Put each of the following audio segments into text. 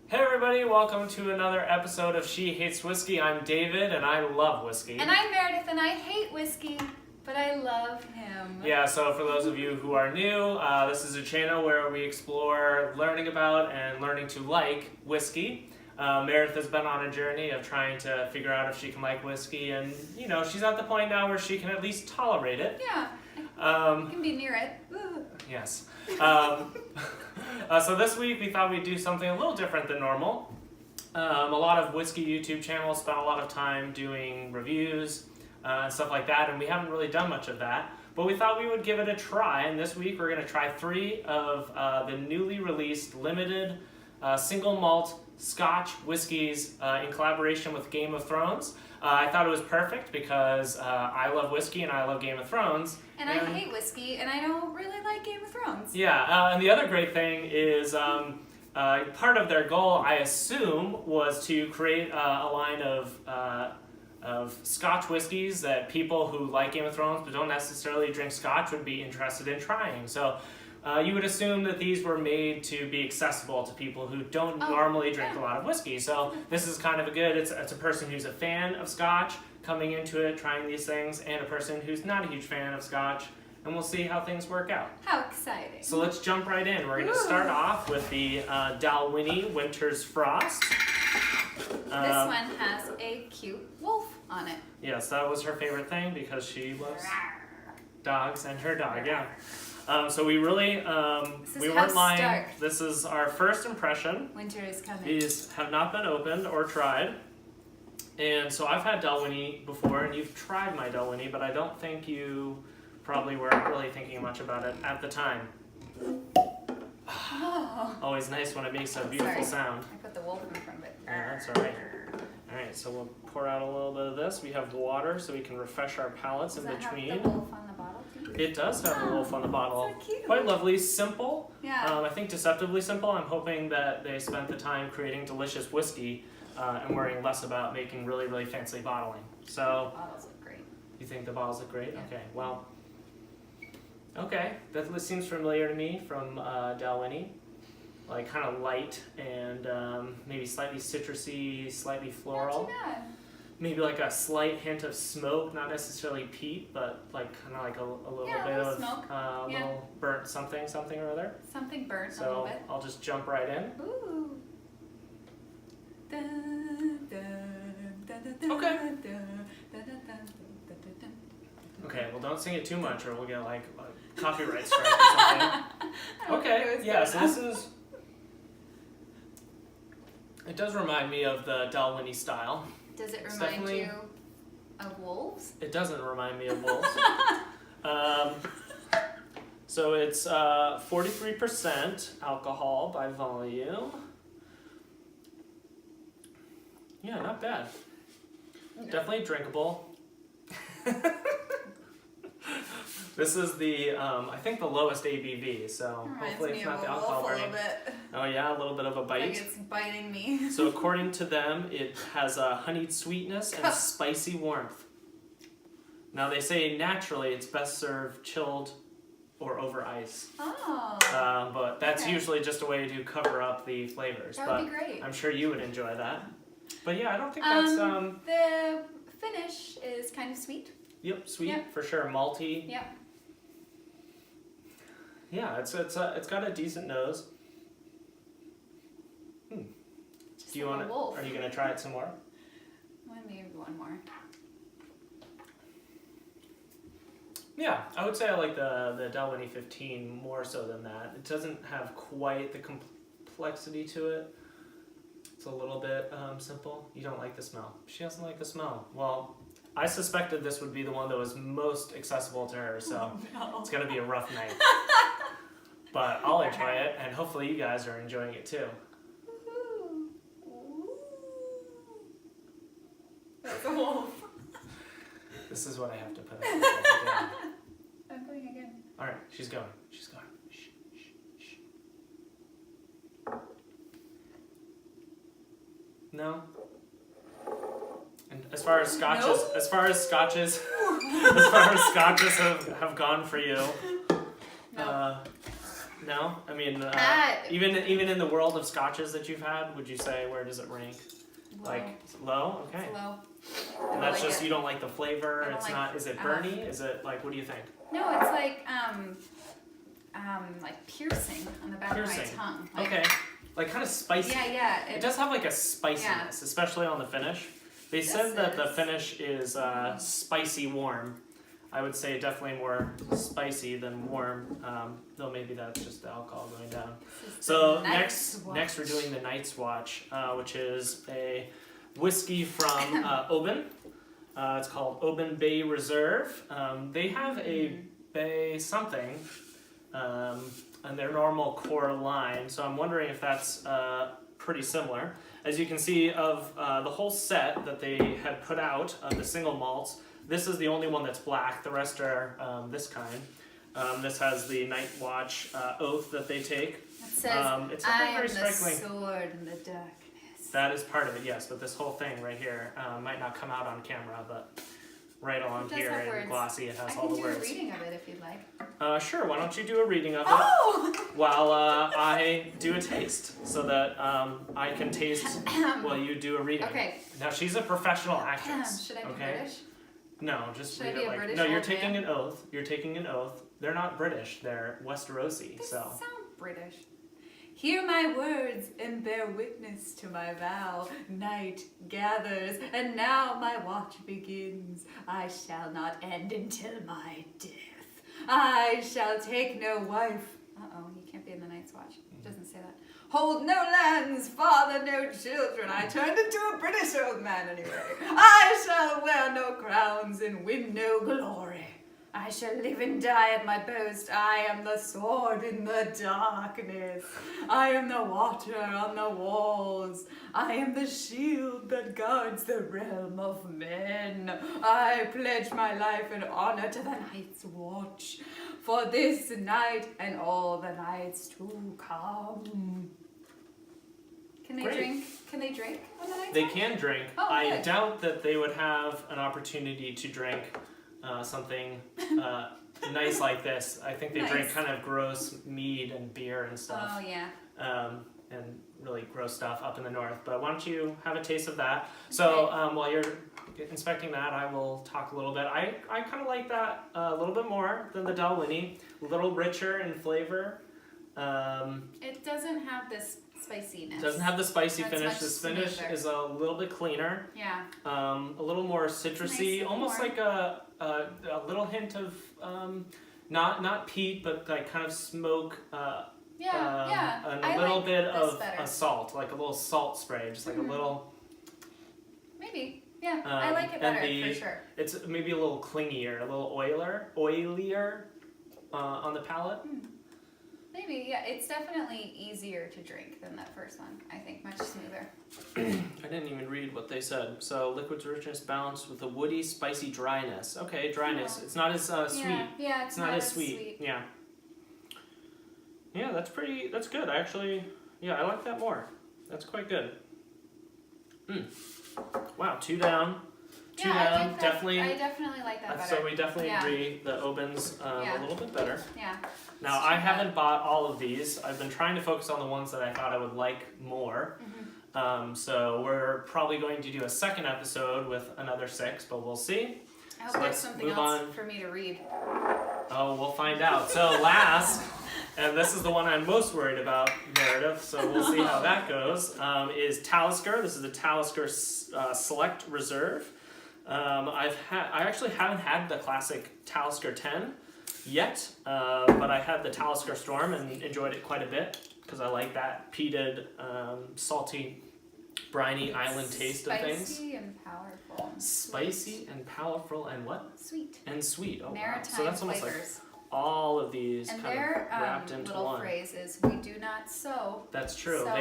Hey everybody, welcome to another episode of She Hates Whisky. I'm David and I love whiskey. And I'm Meredith and I hate whiskey, but I love him. Yeah, so for those of you who are new, this is a channel where we explore learning about and learning to like whiskey. Meredith has been on a journey of trying to figure out if she can like whiskey, and you know, she's at the point now where she can at least tolerate it. Yeah, I can be near it. Yes. So this week we thought we'd do something a little different than normal. A lot of whiskey YouTube channels spend a lot of time doing reviews and stuff like that, and we haven't really done much of that. But we thought we would give it a try, and this week we're going to try 3 of the newly released limited single malt scotch whiskeys in collaboration with Game of Thrones. I thought it was perfect because I love whiskey and I love Game of Thrones. And I hate whiskey and I don't really like Game of Thrones. Yeah, and the other great thing is part of their goal, I assume, was to create a line of scotch whiskeys that people who like Game of Thrones but don't necessarily drink scotch would be interested in trying. So you would assume that these were made to be accessible to people who don't normally drink a lot of whiskey. So this is kind of it's a person who's a fan of scotch coming into it, trying these things, and a person who's not a huge fan of scotch, and we'll see how things work out. How exciting. So let's jump right in. We're going to start off with the Dalwhinnie Winter's Frost. This one has a cute wolf on it. Yes, that was her favorite thing because she loves dogs and her dog, yeah. So we really, we weren't lying. Stark. This is our first impression. Winter is coming. These have not been opened or tried. And so I've had Dalwhinnie before, and you've tried my Dalwhinnie, but I don't think you probably weren't really thinking much about it at the time. Oh. Always nice when it makes a beautiful sound. I put the wolf in front of it. Yeah, that's all right. All right, so we'll pour out a little bit of this. We have water so we can refresh our palates in between. Does that have the wolf on the bottle too? It does have the wolf on the bottle. So cute. Quite lovely, simple. Yeah. I think deceptively simple. I'm hoping that they spent the time creating delicious whiskey and worrying less about making really, really fancy bottling. So, The bottles look great. you think the bottles look great? Yeah. Okay, well, okay. That seems familiar to me from Dalwhinnie. Like kind of light and maybe slightly citrusy, slightly floral. Not too bad. Maybe like a slight hint of smoke, not necessarily peat, but like kind of like a little Yeah, a bit little of smoke. little burnt something or other. Something burnt a So little bit. I'll just jump right in. Ooh. Dun, dun, dun, dun, dun, Okay. dun, dun, dun, dun, dun, dun. Okay, well don't sing it too much or we'll get like a copyright strike or something. Okay, yeah, so this is. It does remind me of the Dalwhinnie style. Does it It's remind definitely- you of wolves? It doesn't remind me of wolves. So it's 43% alcohol by volume. Yeah, not bad. Definitely drinkable. This is the, I think the lowest ABV, so hopefully it's not the alcohol burning. Oh yeah, a little bit of a bite. Like it's biting me. So according to them, it has a honeyed sweetness and spicy warmth. Now they say naturally it's best served chilled or over ice. Oh. But that's usually just a way to cover up the flavors. That but would be great. I'm sure you would enjoy that. But yeah, I don't think that's The finish is kind of sweet. Yep, sweet Yep. for sure, malty. Yep. Yeah, it's got a decent nose. Just Do you like want a wolf. Are you gonna try it some more? Well, maybe one more. Yeah, I would say I like the Dalwhinnie 15 more so than that. It doesn't have quite the complexity to it. It's a little bit simple. You don't like the smell. She doesn't like the smell. Well, I suspected this would be the one that was most accessible to her, so it's gonna be a rough night. But I'll enjoy it, and hopefully you guys are enjoying it too. Woohoo. Ooh. That's a wolf. This is what I have to put up with. I'm going again. All right, she's going. She's going. Shh, shh, shh. No. And as far as scotches, have gone for you, No. No? I mean, even in the world of scotches that you've had, would you say, where does it rank? Low. Like, low? Okay. It's low. And that's just, you don't like the flavor, it's not, is it burny? Is it, like, what do you think? No, it's like piercing on the back of my tongue. Like, okay. Like kind of spicy. Yeah. It does have like a spiciness, especially on the finish. They said that the finish is spicy warm. I would say definitely more spicy than warm, though maybe that's just the alcohol going down. So next we're doing the Night's Watch, which is a whiskey from Oban. It's called Oban Bay Reserve. They have a bay something on their normal core line, so I'm wondering if that's pretty similar. As you can see, of the whole set that they had put out of the single malts, this is the only one that's black. The rest are this kind. This has the Night Watch oath that they take. It says, it's I am very the striking. sword in the darkness. That is part of it, yes, but this whole thing right here might not come out on camera, but right along here in glossy it has all the words. I can do a reading of it if you'd like. Sure, why don't you do a reading of it Oh! while I do a taste, so that I can taste while you do a reading. Okay. Now she's a professional actress. Should I be okay? British? No, just Should I read be it a like British no. You're old taking man? an oath. You're taking an oath. They're not British. They're Westerosi. They So. sound British. Hear my words and bear witness to my vow. Night gathers, and now my watch begins. I shall not end until my death. I shall take no wife. Uh-oh, he can't be in the Night's Watch. It doesn't say that. Hold no lands, father no children. I turned into a British old man anyway. I shall wear no crowns and win no glory. I shall live and die at my post. I am the sword in the darkness. I am the water on the walls. I am the shield that guards the realm of men. I pledge my life and honor to the Night's Watch for this night and all the nights to come. Can they drink? Can they drink on the Night's They Watch? can drink. Oh, I good. doubt that they would have an opportunity to drink something nice like this. I think they drink kind of gross mead and beer and stuff. Oh, yeah. And really gross stuff up in the north. But why don't you have a taste of that? So while you're inspecting that, I will talk a little bit. I kind of like that a little bit more than the Dalwhinnie. A little richer in flavor. It doesn't have this spiciness. Doesn't have the spicy It's finish. much This finish smoother. is a little bit cleaner. Yeah. A little more citrusy, Nice, almost warm. like a little hint of not peat, but like kind of smoke. Yeah. And I a little like bit this of better. a salt, like a little salt spray, just like a little. Maybe. Yeah. I like it better for sure. It's maybe a little clingier, a little oilier on the palate. Maybe. Yeah. It's definitely easier to drink than that first one. I think much smoother. I didn't even read what they said. So liquid's richness balanced with a woody, spicy dryness. Okay, dryness. It's not as sweet. Yeah. It's not as sweet. Yeah. Yeah, that's good. I actually, I like that more. That's quite good. Wow, 2 down. Two down. I like that. Definitely. I definitely like that better. So we definitely agree the Oban's a little bit better. Yeah. Now, I haven't bought all of these. I've been trying to focus on the ones that I thought I would like more. So we're probably going to do a second episode with another 6, but we'll see. I hope So there's let's something move else on. for me to read. Oh, we'll find out. So last, and this is the one I'm most worried about, Meredith, so we'll see how that goes, is Talisker. This is the Talisker Select Reserve. I actually haven't had the classic Talisker 10 yet, but I had the Talisker Storm and enjoyed it quite a bit because I like that peated, salty, briny island taste of things. Spicy and powerful. Spicy and powerful and what? Sweet. And sweet. Oh, wow. Maritime So that's almost like flavors. all of these And kind their of wrapped into little one. phrase is, we do not sew. That's true. So,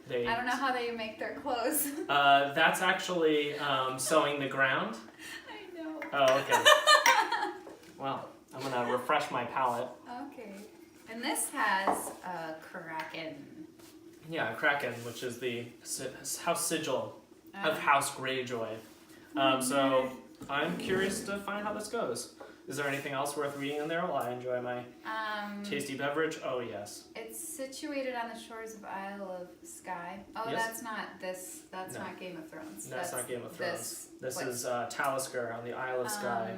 They I don't know how they make their clothes. that's actually sewing the ground. I know. Oh, okay. Well, I'm gonna refresh my palate. Okay. And this has a Kraken. Yeah, Kraken, which is the house sigil of Uh, House Greyjoy. So I'm curious to find how this goes. Is there anything else worth reading in there while I enjoy my tasty beverage? Oh, yes. It's situated on the shores of Isle of Skye. Oh, Yes. that's not this. That's No. not Game of Thrones. That's not Game of Thrones. This place. is Talisker on the Isle of Skye.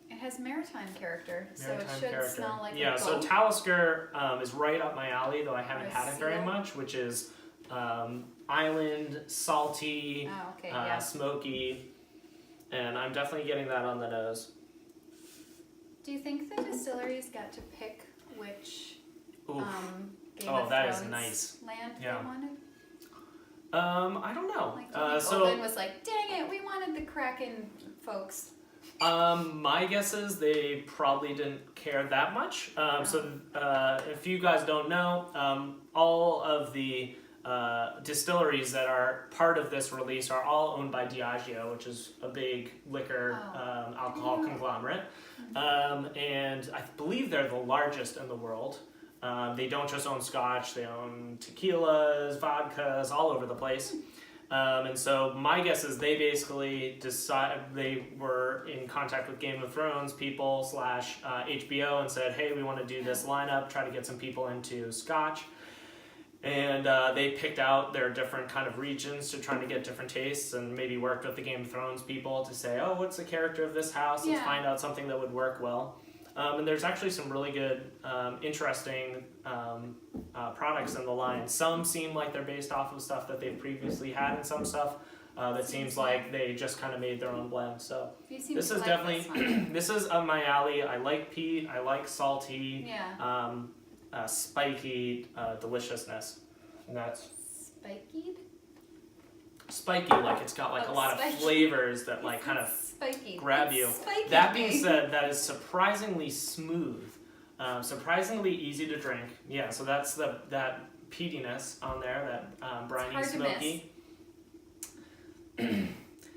It has maritime character, so it Maritime should character. smell like Yeah, a so boat. Talisker is right up my alley, though I haven't Or a had it very seal. much, which is island, salty, Oh, okay, yeah. smoky, and I'm definitely getting that on the nose. Do you think the distilleries got to pick which Oof. Game Oh, of that is Thrones nice. land Yeah. they wanted? I don't know. Like, do you think Oban was like, dang it, we wanted the Kraken folks. My guess is they probably didn't care that much. So if you guys don't know, all of the distilleries that are part of this release are all owned by Diageo, which is a big liquor alcohol conglomerate. And I believe they're the largest in the world. They don't just own scotch, they own tequilas, vodkas, all over the place. And so my guess is they basically they were in contact with Game of Thrones people / HBO and said, hey, we want to do this lineup, try to get some people into scotch. And they picked out their different kind of regions to try to get different tastes, and maybe worked with the Game of Thrones people to say, oh, what's the character of this house? Let's find out something that would work well. And there's actually some really good, interesting products in the line. Some seem like they're based off of stuff that they've previously had, and some stuff that seems like they just kind of made their own blend. So this is definitely, this is up my alley. I like peat, I like salty, spiky deliciousness. And that's spiky, like it's got like a lot of flavors that like kind of grab you. That being said, that is surprisingly smooth, surprisingly easy to drink. Yeah, so that's that peatiness on there, that briny, smoky.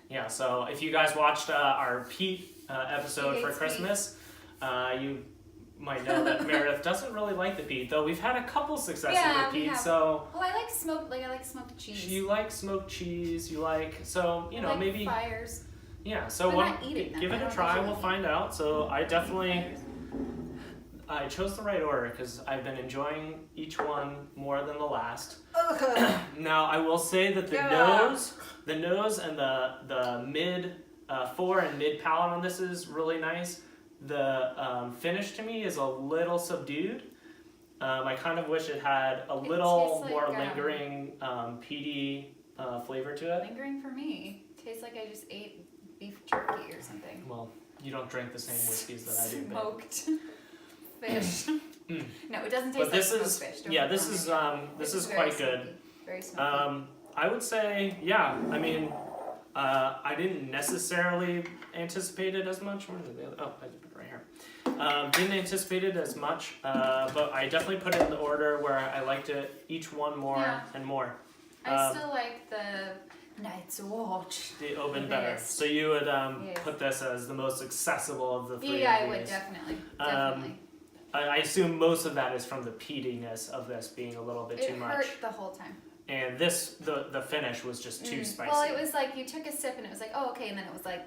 Yeah, so if you guys watched our peat episode for Christmas, you might know that Meredith doesn't really like the peat, though we've had a couple successes with peat. So I like smoked cheese. You like smoked cheese. You like maybe fires. Yeah. So give it a try. We'll find out. So I chose the right order because I've been enjoying each one more than the last. Now I will say that the nose and the mid fore and mid palate on this is really nice. The finish to me is a little subdued. I kind of wish it had a little more lingering peaty flavor to it. Lingering for me. Tastes like I just ate beef jerky or something. Well, you don't drink the same whiskeys that I do. Smoked fish. No, it doesn't taste but this like is, smoked fish. this is quite good. Very smoky. I would say, yeah, I mean, I didn't necessarily anticipate it as much. Where did I just put it right here. Didn't anticipate it as much, but I definitely put it in the order where I liked it, each one more and more. I still like the Night's Watch. The Oban better. So you would put this as the most accessible of the three. Yeah, I would, definitely. I assume most of that is from the peatiness of this being a little bit too much. It hurt the whole time. And this, the finish was just too spicy. Well, it was like you took a sip and it was like, oh, okay, and then it was like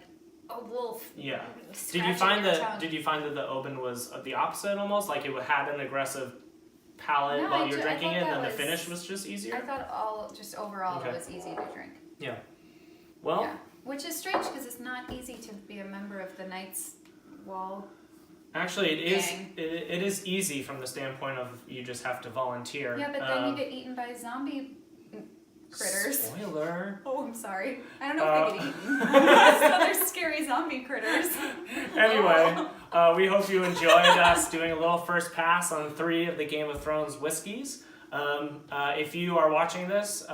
a wolf. Yeah. Did you find that the Oban was the opposite almost? Like it had an aggressive palate while you were drinking it, and then the finish was just easier? I thought overall it was easy to drink. Yeah. Well. Yeah. Which is strange because it's not easy to be a member of the Knights Wall. Actually, it is easy from the standpoint of you just have to volunteer. Yeah, but then you get eaten by zombie critters. Spoiler. Oh, I'm sorry. I don't know if they get eaten. So they're scary zombie critters. Anyway, we hope you enjoyed us doing a little first pass on 3 of the Game of Thrones whiskeys. If you are watching this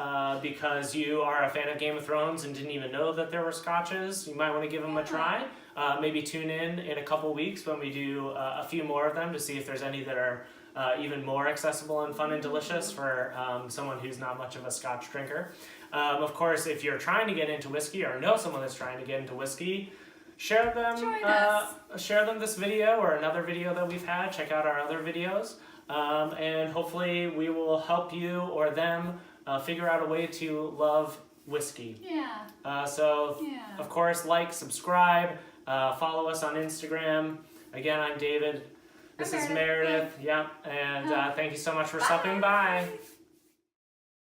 because you are a fan of Game of Thrones and didn't even know that there were scotches, you might want to give them a try. Maybe tune in a couple weeks when we do a few more of them to see if there's any that are even more accessible and fun and delicious for someone who's not much of a scotch drinker. Of course, if you're trying to get into whiskey or know someone that's trying to get into whiskey, share them this video or another video that we've had. Check out our other videos. And hopefully we will help you or them figure out a way to love whiskey. Yeah. Of course, like, subscribe, follow us on Instagram. Again, I'm David. This I'm is Meredith. Meredith. Yep. And thank you so much for Bye. stopping by.